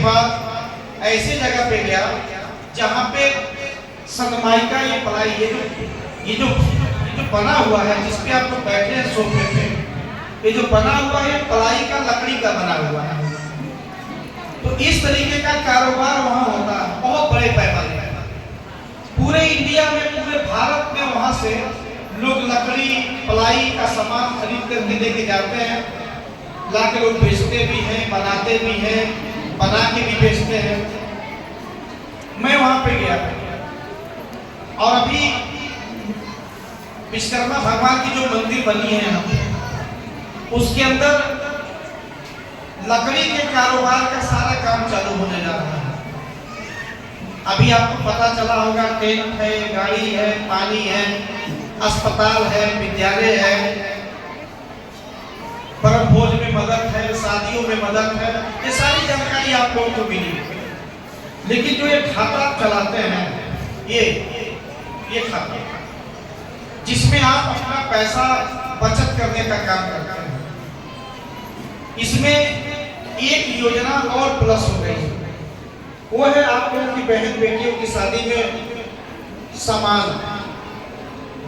बाद ऐसे जगह पे गया जहाँ पे सनमाइका ये पलाई ये जो बना हुआ है जिसपे आप लोग बैठे हैं सोफे पे, ये जो बना हुआ है पलाई का लकड़ी का बना हुआ है। तो इस तरीके का कारोबार वहाँ होता है बहुत बड़े पैमाने पर। पूरे इंडिया में, पूरे भारत में वहाँ से लोग लकड़ी पलाई का सामान खरीद करके लेके जाते हैं, लाके लोग बेचते भी हैं, बनाते भी हैं, बना के भी बेचते हैं। मैं वहाँ पे गया और अभी विश्वकर्मा भगवान की जो मंदिर बनी है यहाँ पे, उसके अंदर लकड़ी के कारोबार का सारा काम चालू होने जा रहा है। अभी आपको पता चला होगा टेंट है, गाड़ी है, पानी है, अस्पताल है, विद्यालय है, परम भोज में मदद है, शादियों में मदद है, ये सारी जानकारी आप लोगों को मिली। लेकिन जो ये खाता चलाते हैं, ये खाता जिसमें आप अपना पैसा बचत करने का काम करते हैं, इसमें एक योजना और प्लस हो गई, वो है आप लोगों की बहन बेटियों की शादी में सामान,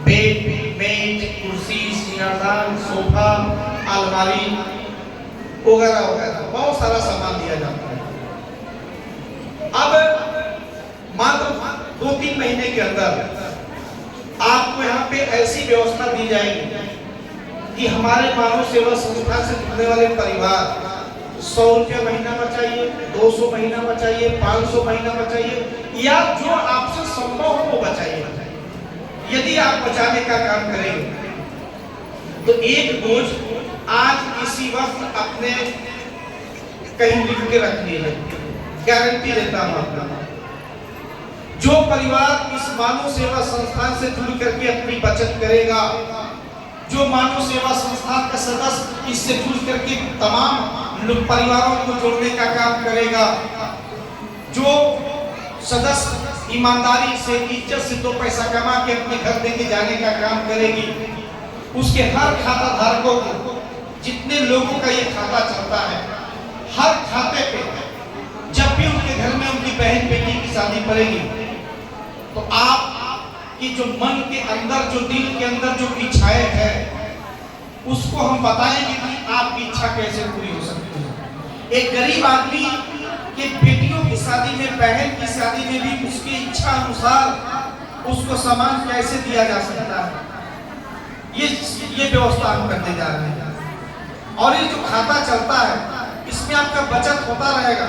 बेड, मेज, कुर्सी, सिंगारदान, सोफा, अलमारी वगैरह वगैरह बहुत सारा सामान दिया जाता है। अब मात्र 2-3 महीने के अंदर आपको यहाँ पे ऐसी व्यवस्था दी जाएगी कि हमारे मानव सेवा संस्था से जुड़ने वाले परिवार 100 रुपया महीना बचाइए, 200 महीना बचाइए, 500 महीना बचाइए, या जो आपसे संभव हो वो बचाइए। यदि आप बचाने का काम करेंगे तो एक बोझ आज इसी वक्त अपने कहीं लिख के रख लीजिए, गारंटी देता हूं आपको। जो परिवार इस मानव सेवा संस्थान से जुड़ करके अपनी बचत करेगा, जो मानव सेवा संस्थान का सदस्य इससे जुड़ करके तमाम परिवारों को जोड़ने का काम करेगा, जो सदस्य ईमानदारी से, इज्जत से 2 पैसा कमा के अपने घर लेके जाने का काम करेगी, उसके हर खाता धारकों को, जितने लोगों का ये खाता चलता है, हर खाते पे जब भी उनके घर में उनकी बहन बेटी की शादी पड़ेगी तो आप की जो मन के अंदर, जो दिल के अंदर जो इच्छाएं है, उसको हम बताएंगे कि आपकी इच्छा कैसे पूरी हो सकती है। एक गरीब आदमी के बेटियों की शादी में, बहन की शादी में भी उसकी इच्छा अनुसार उसको सामान कैसे दिया जा सकता है, ये व्यवस्था हम करने जा रहे हैं। और ये जो खाता चलता है इसमें आपका बचत होता रहेगा।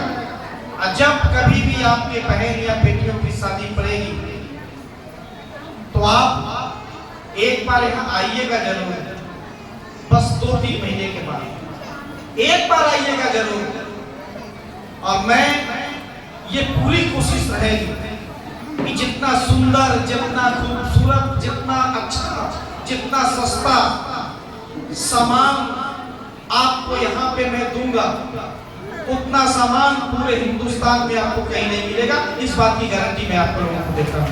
जब कभी भी आपके बहन या बेटियों की शादी पड़ेगी तो आप एक बार यहाँ आइएगा जरूर, बस 2-3 महीने के बाद एक बार आइएगा जरूर। और मैं ये पूरी कोशिश रहेगी कि जितना सुंदर, जितना खूबसूरत, जितना अच्छा, जितना सस्ता सामान आपको यहाँ पे मैं दूंगा, उतना सामान पूरे हिंदुस्तान में आपको कहीं नहीं मिलेगा। इस बात की गारंटी मैं आप लोगों को देता हूँ।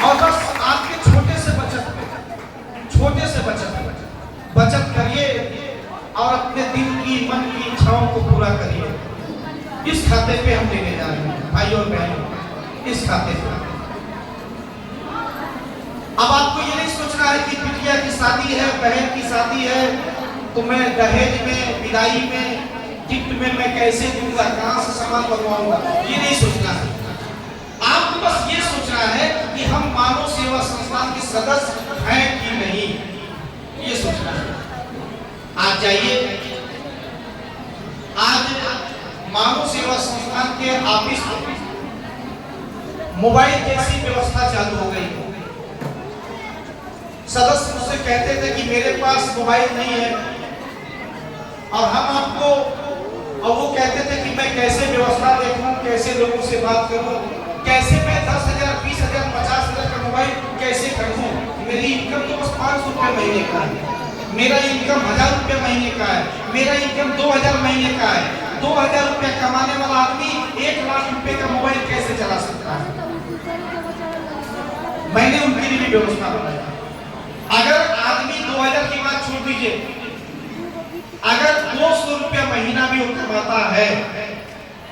और बस आपके छोटे से बचत करिए और अपने दिल की, मन की इच्छाओं को पूरा करिए। इस खाते पे हम लेके जा रहे हैं भाइयों और बहनों, इस खाते पे। अब आपको ये नहीं सोचना है कि बिटिया की शादी है, बहन की शादी है, तो मैं दहेज में, विदाई में, गिफ्ट में मैं कैसे दूंगा, कहां से सामान बनवाऊंगा, ये नहीं सोचना है। आपको बस ये सोचना है कि हम मानव सेवा संस्थान के सदस्य हैं कि नहीं, ये सोचना है। आज जाइए, आज मानव सेवा संस्थान के ऑफिस में मोबाइल जैसी व्यवस्था चालू हो गई। सदस्य मुझसे कहते थे कि मेरे पास मोबाइल नहीं है, और हम आपको, और वो कहते थे कि मैं कैसे व्यवस्था देखूं, कैसे लोगों से बात करूं, कैसे मैं 10,000, 20,000, 50,000 का मोबाइल कैसे खरीदूं। मेरी इनकम तो बस 500 रुपये महीने का है, मेरा इनकम 1000 रुपये महीने का है, मेरा इनकम 2000 महीने का है। 2000 रुपये कमाने वाला आदमी 1 लाख रुपए का मोबाइल कैसे चला सकता है? मैंने उनके लिए व्यवस्था बनाया। अगर आदमी 2000 की बात छोड़ दीजिए, अगर 200 रुपया महीना भी वो कमाता है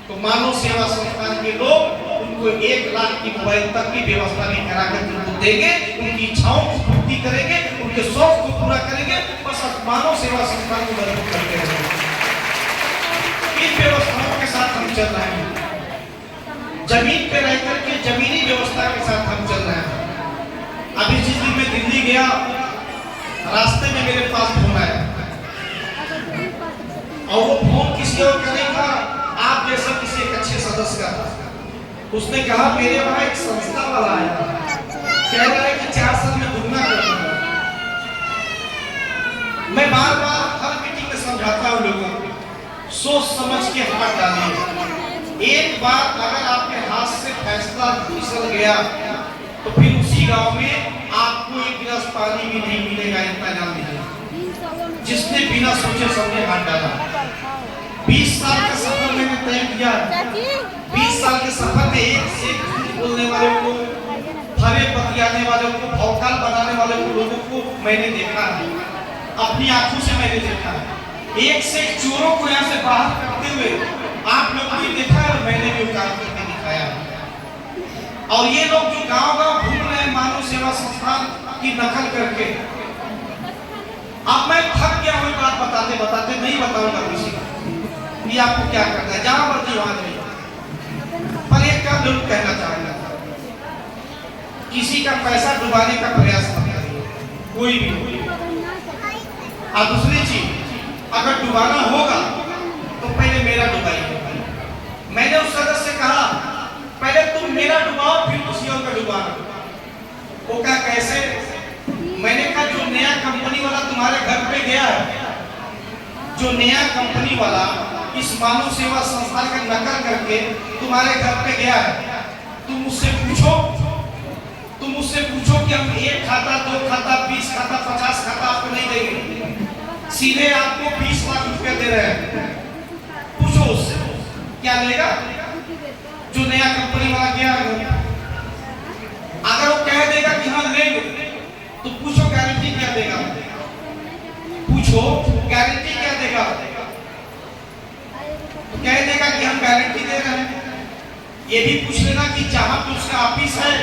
तो मानव सेवा संस्थान के लोग उनको 1 लाख की मोबाइल तक की व्यवस्था भी करा कर उनको देंगे, उनकी इच्छाओं को पूर्ति करेंगे, उनके शौक को पूरा करेंगे। बस मानव सेवा संस्थान को मदद करते रहेंगे। इन व्यवस्थाओं के साथ हम चल रहे हैं, जमीन पे रह करके जमीनी व्यवस्था के साथ हम चल रहे हैं। अभी जिस दिन मैं दिल्ली गया, रास्ते में मेरे पास फोन आया और वो फोन किसी और का नहीं था, आप जैसे किसी एक अच्छे सदस्य का। उसने कहा मेरे वहां एक संस्था वाला आया, कह रहा है कि 4 साल में दुगना कर दूंगा। मैं बार बार हर मीटिंग में समझाता हूं लोगों को, सोच समझ के हाथ डालिए। एक बार अगर आपके हाथ से फैसला फिसल गया तो फिर उसी गांव में आपको एक गिलास पानी भी नहीं मिलेगा, इतना जान लीजिए। जिसने बिना सोचे समझे हाथ डाला। 20 साल का सफर मैंने तय किया। 20 साल के सफर में एक से बोलने वाले को, फरे बतियाने वाले को, भौकाल बनाने वाले को, लोगों को मैंने देखा है, अपनी आंखों से मैंने देखा है। एक से चोरों को यहाँ से बाहर करते हुए आप लोगों ने देखा है, मैंने भी काम करके दिखाया। और ये लोग जो गांव-गांव घूम रहे हैं मानव सेवा संस्थान की नकल करके, अब मैं थक गया हूँ बात बताते बताते, नहीं बताऊंगा किसी को ये आपको क्या करना है, जहां मर्जी वहां जाइए। पर एक काम जरूर कहना चाहूंगा, किसी का पैसा डुबाने का प्रयास मत करिए, कोई भी। और दूसरी चीज, अगर डुबाना होगा तो पहले मेरा डुबाइए। मैंने उस सदस्य से कहा पहले तुम मेरा डुबाओ फिर किसी और का डुबाना। वो कहा कैसे? मैंने कहा जो नया कंपनी वाला तुम्हारे घर पे गया है, जो नया कंपनी वाला इस मानव सेवा संस्थान का नकल करके तुम्हारे घर पे गया है, तुम उससे पूछो कि हम 1 खाता, 2 खाता, 20 खाता, 50 खाता आपको नहीं देंगे, सीधे आपको 20 लाख रुपया दे रहे हैं। पूछो उससे क्या लेगा? जो नया कंपनी वाला गया है, अगर वो कह देगा कि हाँ लेंगे तो पूछो गारंटी क्या देगा? पूछो गारंटी क्या देगा? तो कह देगा कि हम गारंटी दे रहे हैं। ये भी पूछ लेना कि जहां पे उसका ऑफिस है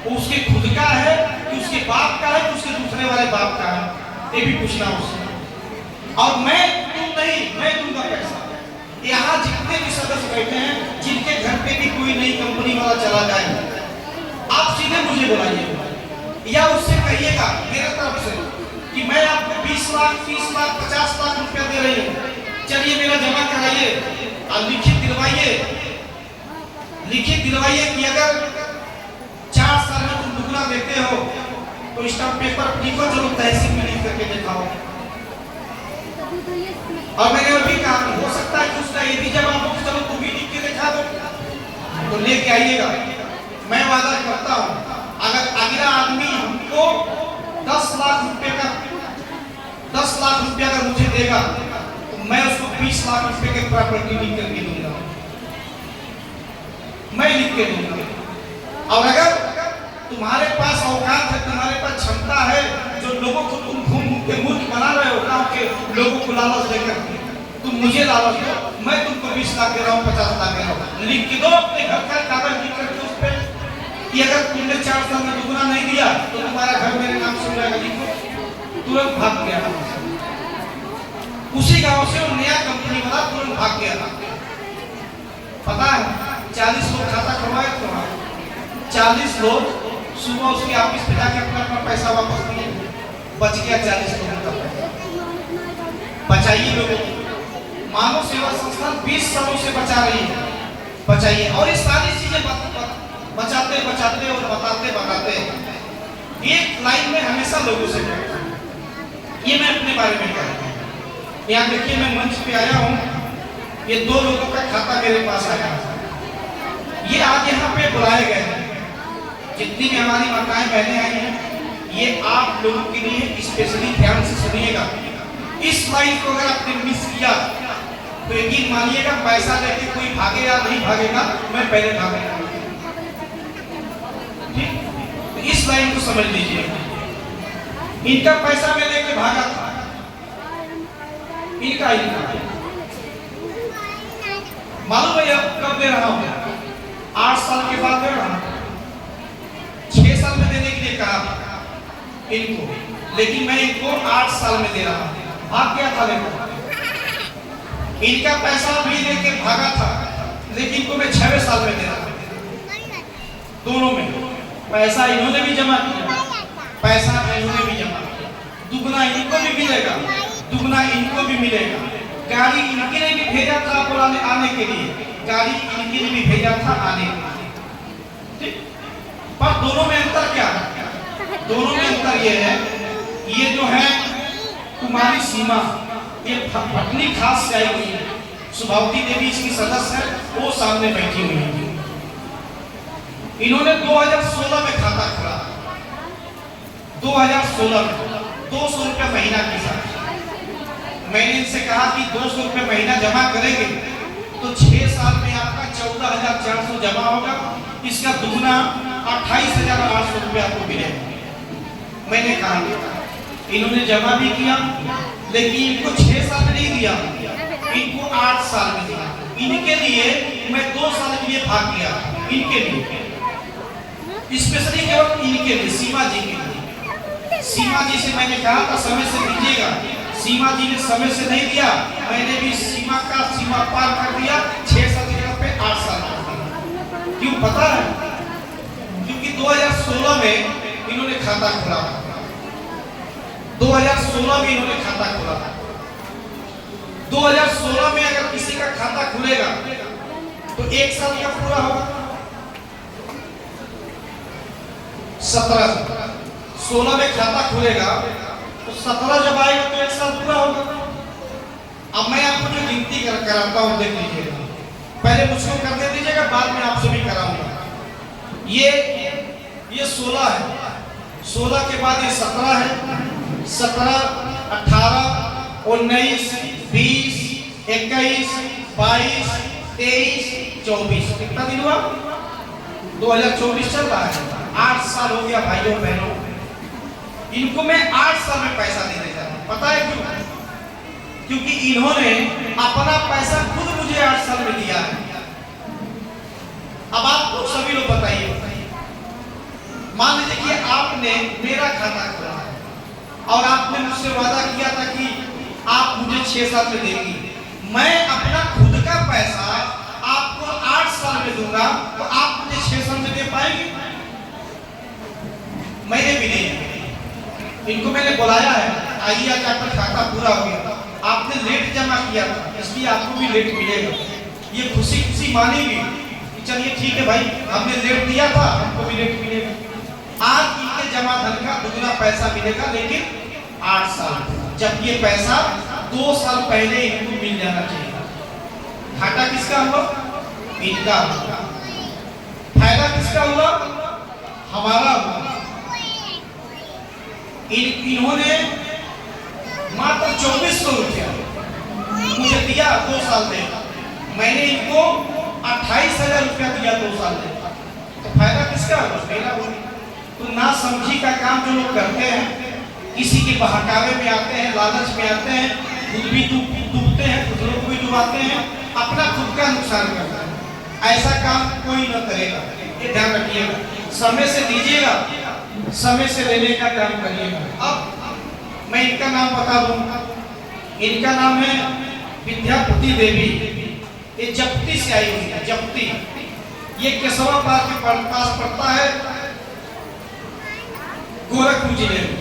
वो उसके खुद का है कि उसके बाप का है कि उसके दूसरे वाले बाप का है, ये भी पूछना उससे। और मैं दूंगा पैसा। यहाँ जितने भी सदस्य बैठे हैं, जिनके घर पे भी कोई नई कंपनी वाला चला जाए, आप सीधे मुझे बुलाइए या उससे कहिएगा मेरे तरफ से कि मैं आपको 20 लाख, 30 लाख, 50 लाख रुपया दे रही हूँ, चलिए मेरा जमा कराइए और लिखित दिलवाइए कि अगर 4 साल में तुम दुगना देते हो तो स्टाम्प पेपर लिखो, चलो तहसील में लिख करके दिखाओ। और मैंने भी कहा हो सकता है कि उसका ये भी जवाब हो कि चलो तुम भी लिख के दिखा दो, तो लेके आइएगा। मैं वादा करता हूँ अगर अगला आदमी हमको 10 लाख रुपया अगर मुझे देगा तो मैं उसको 20 लाख रुपए के प्रॉपर्टी लिख करके दूंगा, मैं लिख के दूंगा। और अगर तुम्हारे पास औकात है, तुम्हारे पास क्षमता है, जो लोगों को तुम घूम के मूर्ख बना रहे हो, गांव के लोगों को लालच देकर, तुम मुझे लालच दो, मैं तुमको 20 लाख दे रहा हूँ, 50 लाख दे रहा हूँ, लिख के दो अपने घर का कागज लिख करके उस पे कि अगर तुमने 4 साल में दुगना नहीं दिया तो तुम्हारा घर मेरे नाम से हो जाएगा, लिखो। तुरंत भाग गया उसी गांव से वो नया कंपनी वाला, तुरंत भाग गया। पता है 40 लोग खाता खुलवाए थे वहाँ, 40 लोग सुबह उसके ऑफिस पे जाके अपना पैसा वापस दिए, बच गया 40 लोगों का पैसा। बचाइए लोगों को, मानव सेवा संस्थान 20 सालों से बचा रही है, बचाइए। और ये सारी चीजें बचाते और बताते एक लाइन में हमेशा लोगों से ये मैं अपने बारे में कह रहा हूँ। यहाँ देखिए मैं मंच पे आया हूँ, ये 2 लोगों का खाता मेरे पास आया, ये आज यहाँ पे बुलाए गए हैं। जितनी भी हमारी माताएं बहनें आई हैं, ये आप लोगों के लिए स्पेशली ध्यान से सुनिएगा। इस लाइन को अगर आपने मिस किया तो यकीन मानिएगा पैसा लेके कोई भागे या नहीं भागेगा, मैं पहले भागूंगा। ठीक, तो इस लाइन को समझ लीजिए। इनका पैसा मैं लेके भागा था, इनका मालूम है अब कब दे रहा हूं? 8 साल के बाद दे रहा हूं। 6 साल में देने के लिए कहा इनको, लेकिन मैं इनको 8 साल में दे रहा हूं। भाग गया था देखो, इनका पैसा भी लेके भागा था, लेकिन इनको मैं 6वें साल में दे रहा हूं। दोनों में पैसा इन्होंने भी जमा किया, पैसा इन्होंने भी जमा किया, दुगना इनको भी मिलेगा, दुगना इनको भी मिलेगा। गाड़ी इनके ने भी भेजा था बुलाने आने के लिए, गाड़ी इनके ने भी भेजा था आने के लिए, ठीक। पर दोनों में अंतर क्या है? दोनों में अंतर ये है, ये जो है कुमारी सीमा, ये पटनी खास से आई हुई है, सुभावती देवी इसकी सदस्य है, वो सामने बैठी हुई है। इन्होंने 2016 में खाता खोला, 2016 में 200 रुपया महीना के साथ। मैंने इनसे कहा कि 200 रुपये महीना जमा करेंगे तो 6 साल में आपका 14,400 जमा होगा, इसका दुगना 28,800 रुपये आपको मिलेगा। मैंने कहा, इन्होंने जमा भी किया, लेकिन इनको 6 साल में नहीं दिया, इनको 8 साल में दिया। इनके लिए मैं 2 साल के लिए भाग गया, इनके लिए स्पेशली केवल इनके लिए, सीमा जी के लिए। सीमा जी से मैंने कहा था समय से दीजिएगा, सीमा जी ने समय से नहीं दिया, मैंने भी सीमा पार कर दिया, 6 साल की जगह पे 8 साल कर दिया। क्यों पता है? क्योंकि 2016 में इन्होंने खाता खोला, 2016 में इन्होंने खाता खोला। 2016 में अगर किसी का खाता खुलेगा तो 1 साल का पूरा होगा, 16 में खाता खुलेगा तो 17 जब आएगा तो 1 साल पूरा होगा। अब मैं आपको जो गिनती कराता हूं देख लीजिएगा, पहले मुझको करने दीजिएगा, बाद में आपसे भी कराऊंगा। ये 16 है, 16 के बाद ये 17 है, 17, 18, 19, 20, 21, 22, 23, 24, कितना दिन हुआ? 2024 चल रहा है, 8 साल हो गया भाइयों बहनों। इनको मैं 8 साल में पैसा देने जा रहा हूं। पता है क्यों? क्योंकि इन्होंने अपना पैसा खुद मुझे 8 साल में दिया है। अब आप लोग सभी लोग बताइए, मान लीजिए कि आपने मेरा खाता खोला और आपने मुझसे वादा किया था कि आप मुझे 6 साल में देंगी, मैं अपना खुद का पैसा आपको 8 साल में दूंगा, तो आप मुझे 6 साल में दे पाएंगे? मैंने भी नहीं। इनको मैंने बुलाया है, आइए आज आपका खाता पूरा हो गया, आपने लेट जमा किया था, इसलिए आपको भी लेट मिलेगा। ये खुशी खुशी मानेगी, चलिए ठीक है भाई, हमने लेट दिया था, हमको भी लेट मिलेगा। आज इनके जमा धन का दुगना पैसा मिलेगा, लेकिन 8 साल, जब ये पैसा 2 साल पहले इनको मिल जाना चाहिए। घाटा किसका हुआ? इनका। फायदा किसका हुआ? हमारा हुआ। इन्होंने मात्र 2400 रुपया मुझे दिया 2 साल में, मैंने इनको 28,000 रुपया दिया 2 साल में, तो फायदा किसका हुआ? मेरा हुआ। तो ना समझी का काम जो लोग करते हैं, किसी के बहकावे में आते हैं, लालच में आते हैं, खुद भी डूबते हैं, दूसरों को भी डुबाते हैं, अपना खुद का नुकसान करते हैं। ऐसा काम कोई न करेगा, ये ध्यान रखिएगा। समय से दीजिएगा, समय से लेने का काम करिएगा। अब मैं इनका नाम बता दूं, इनका नाम है विद्यापति देवी, ये जप्ती से आई हुई है, जप्ती। ये केशवा पार्क के पास पड़ता है, गोरखपुर जिले में।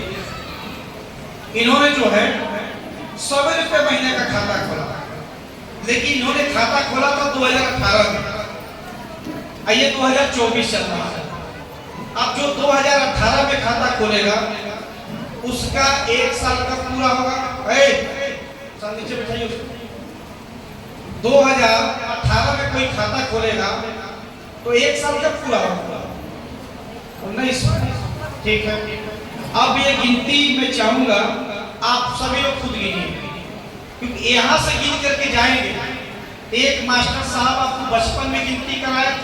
इन्होंने जो है 100 रुपये महीने का खाता खोला, लेकिन इन्होंने खाता खोला था 2018 में, ये 2024 चल रहा है। अब जो 2018 में खाता खोलेगा उसका 1 साल का पूरा होगा। नीचे बैठाइए उसको। 2018 में कोई खाता खोलेगा तो 1 साल का पूरा होगा, 19 ठीक है। अब ये गिनती मैं चाहूंगा आप सभी लोग खुद गिनिए, क्योंकि यहां से गिन करके जाएंगे। एक मास्टर साहब आपको बचपन में गिनती कराया था।